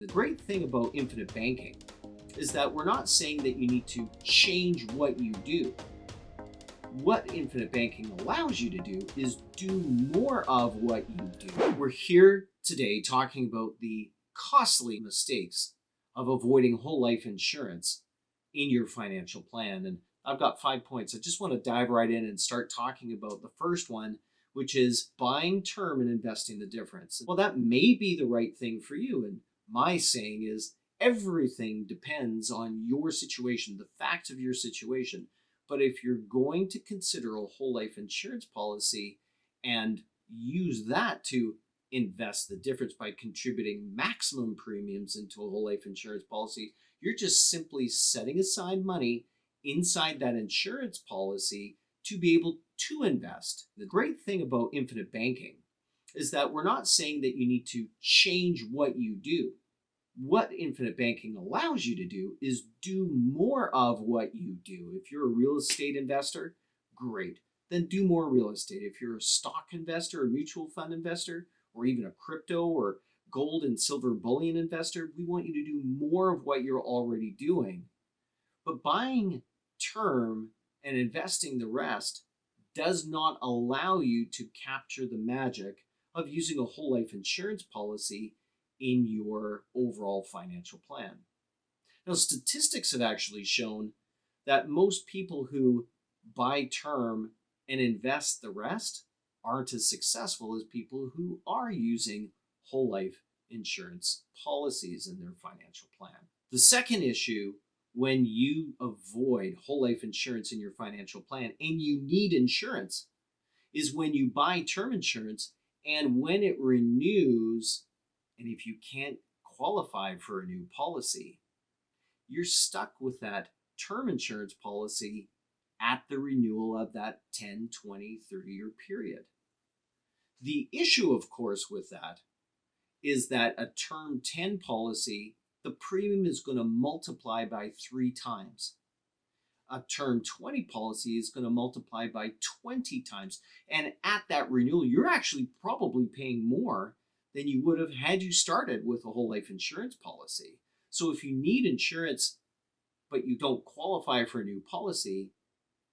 The great thing about infinite banking is that we're not saying that you need to change what you do. What infinite banking allows you to do is do more of what you do. We're here today talking about the costly mistakes of avoiding whole life insurance in your financial plan. And I've got 5 points. I just want to dive right in and start talking about the first one, which is buying term and investing the difference. Well, that may be the right thing for you. And my saying is everything depends on your situation, the facts of your situation. But if you're going to consider a whole life insurance policy and use that to invest the difference by contributing maximum premiums into a whole life insurance policy, you're just simply setting aside money inside that insurance policy to be able to invest. The great thing about infinite banking is that we're not saying that you need to change what you do. What infinite banking allows you to do is do more of what you do. If you're a real estate investor, great. Then do more real estate. If you're a stock investor, a mutual fund investor, or even a crypto or gold and silver bullion investor, we want you to do more of what you're already doing. But buying term and investing the rest does not allow you to capture the magic of using a whole life insurance policy in your overall financial plan. Now, statistics have actually shown that most people who buy term and invest the rest aren't as successful as people who are using whole life insurance policies in their financial plan. The second issue when you avoid whole life insurance in your financial plan and you need insurance is when you buy term insurance and when it renews. And if you can't qualify for a new policy, you're stuck with that term insurance policy at the renewal of that 10, 20, 30-year period. The issue, of course, with that is that a term 10 policy, the premium is going to multiply by 3 times. A term 20 policy is going to multiply by 20 times. And at that renewal, you're actually probably paying more than you would have had you started with a whole life insurance policy. So if you need insurance, but you don't qualify for a new policy,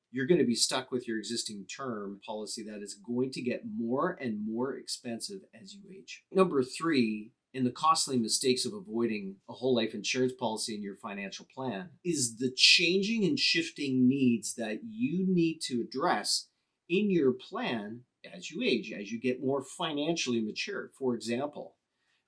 you're going to be stuck with your existing term policy that is going to get more and more expensive as you age. Number 3, in the costly mistakes of avoiding a whole life insurance policy in your financial plan, is the changing and shifting needs that you need to address in your plan as you age, as you get more financially mature. For example,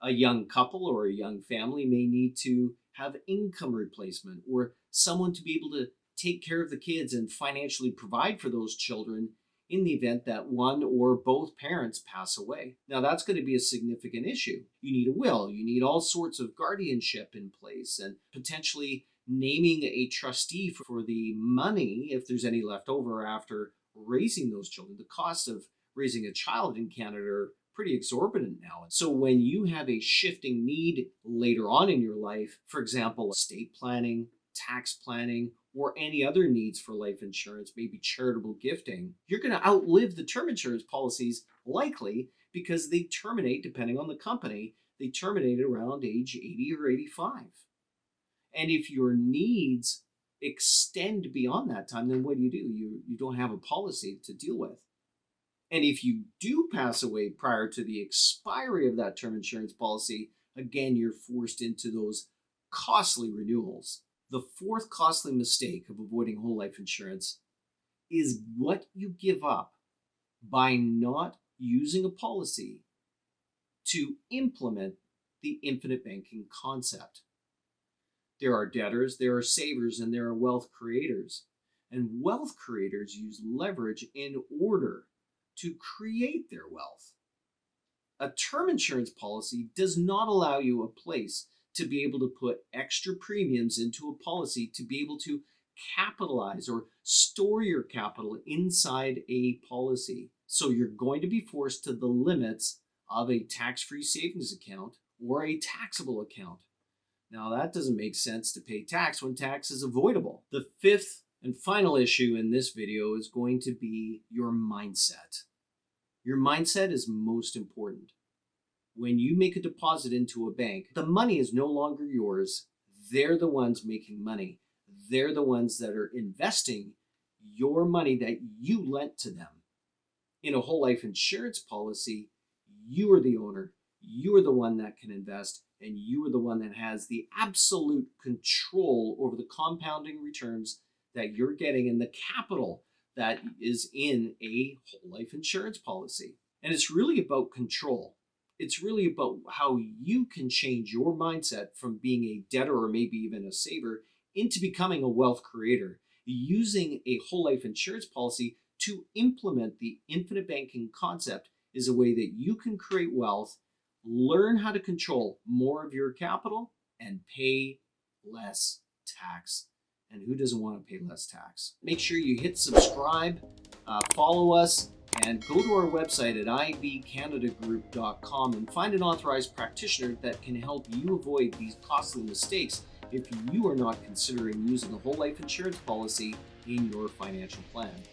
a young couple or a young family may need to have income replacement or someone to be able to take care of the kids and financially provide for those children in the event that one or both parents pass away. Now, that's going to be a significant issue. You need a will, you need all sorts of guardianship in place, and potentially naming a trustee for the money if there's any left over after raising those children. The cost of raising a child in Canada are pretty exorbitant now. So when you have a shifting need later on in your life, for example, estate planning, tax planning, or any other needs for life insurance, maybe charitable gifting, you're going to outlive the term insurance policies likely because they terminate, depending on the company, they terminate around age 80 or 85. And if your needs extend beyond that time, then what do? You don't have a policy to deal with. And if you do pass away prior to the expiry of that term insurance policy, again, you're forced into those costly renewals. The fourth costly mistake of avoiding whole life insurance is what you give up by not using a policy to implement the infinite banking concept. There are debtors, there are savers, and there are wealth creators. And wealth creators use leverage in order to create their wealth. A term insurance policy does not allow you a place to be able to put extra premiums into a policy to be able to capitalize or store your capital inside a policy. So you're going to be forced to the limits of a tax-free savings account or a taxable account. Now, that doesn't make sense to pay tax when tax is avoidable. The fifth and final issue in this video is going to be your mindset. Your mindset is most important. When you make a deposit into a bank, the money is no longer yours. They're the ones making money. They're the ones that are investing your money that you lent to them. In a whole life insurance policy, you are the owner. You are the one that can invest, and you are the one that has the absolute control over the compounding returns that you're getting and the capital that is in a whole life insurance policy. And it's really about control. It's really about how you can change your mindset from being a debtor or maybe even a saver into becoming a wealth creator, using a whole life insurance policy to implement the infinite banking concept is a way that you can create wealth, learn how to control more of your capital, and pay less tax. And who doesn't want to pay less tax? Make sure you hit subscribe, follow us, and go to our website at IBCanadaGroup.com and find an authorized practitioner that can help you avoid these costly mistakes if you are not considering using a whole life insurance policy in your financial plan.